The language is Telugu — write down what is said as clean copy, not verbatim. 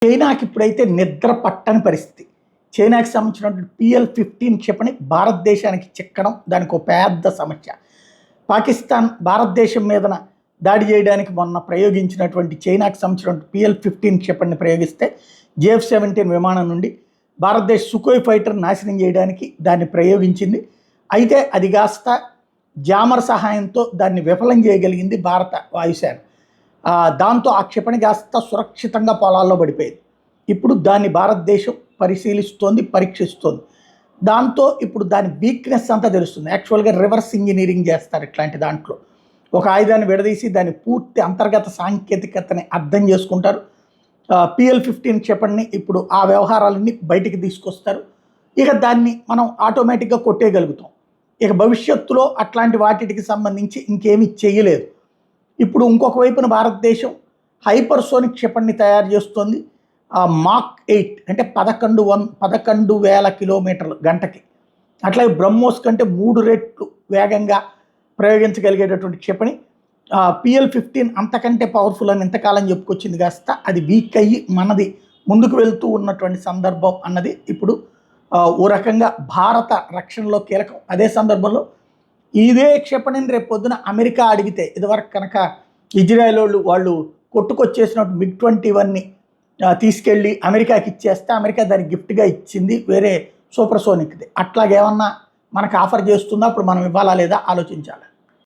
చైనాకి ఇప్పుడైతే నిద్ర పట్టని పరిస్థితి. చైనాకి సంబంధించినటువంటి PL-15 క్షిపణి భారతదేశానికి చిక్కడం దానికి ఒక పెద్ద సమస్య. పాకిస్తాన్ భారతదేశం మీదన దాడి చేయడానికి మొన్న ప్రయోగించినటువంటి చైనాకి సంబంధించినటువంటి PL-15 క్షిపణిని ప్రయోగిస్తే JF-17 విమానం నుండి భారతదేశ సుకోయ్ ఫైటర్ నాశనం చేయడానికి దాన్ని ప్రయోగించింది. అయితే అది కాస్త జామర్ సహాయంతో దాన్ని విఫలం చేయగలిగింది భారత వాయుసేన. దాంతో ఆ క్షిపణి కాస్త సురక్షితంగా పొలాల్లో పడిపోయింది. ఇప్పుడు దాన్ని భారతదేశం పరిశీలిస్తోంది, పరీక్షిస్తోంది. దాంతో ఇప్పుడు దాని వీక్నెస్ అంతా తెలుస్తుంది. యాక్చువల్గా రివర్స్ ఇంజనీరింగ్ చేస్తారు ఇట్లాంటి దాంట్లో. ఒక ఆయుధాన్ని విడదీసి దాని పూర్తి అంతర్గత సాంకేతికతని అర్థం చేసుకుంటారు. PL-15 క్షిపణిని ఇప్పుడు ఆ వ్యవహారాలన్నీ బయటికి తీసుకొస్తారు. ఇక దాన్ని మనం ఆటోమేటిక్గా కొట్టేయగలుగుతాం. ఇక భవిష్యత్తులో అట్లాంటి వాటికి సంబంధించి ఇంకేమీ చేయలేదు. ఇప్పుడు ఇంకొక వైపున భారతదేశం హైపర్సోనిక్ క్షిపణిని తయారు చేస్తోంది. మాక్ 8 అంటే 11,000 కిలోమీటర్లు గంటకి. అట్లాగే బ్రహ్మోస్ కంటే 3 రెట్లు వేగంగా ప్రయోగించగలిగేటటువంటి క్షిపణి. PL-15 అంతకంటే పవర్ఫుల్ అని ఇంతకాలం చెప్పుకొచ్చింది కాస్త అది వీక్ అయ్యి మనది ముందుకు వెళ్తూ ఉన్నటువంటి సందర్భం అన్నది ఇప్పుడు ఓ రకంగా భారత రక్షణలో కీలకం. అదే సందర్భంలో ఇదే క్షిపణిని రేపు పొద్దున అమెరికా అడిగితే, ఇదివరకు కనుక ఇజ్రాయెల్ వాళ్ళు కొట్టుకొచ్చేసినట్టు MiG-21ని తీసుకెళ్ళి అమెరికాకి ఇచ్చేస్తే అమెరికా దాన్ని గిఫ్ట్గా ఇచ్చింది వేరే సూపర్సోనిక్ది. అట్లాగేమన్నా మనకు ఆఫర్ చేస్తుందో అప్పుడు మనం ఇవ్వాలా లేదా ఆలోచించాలి.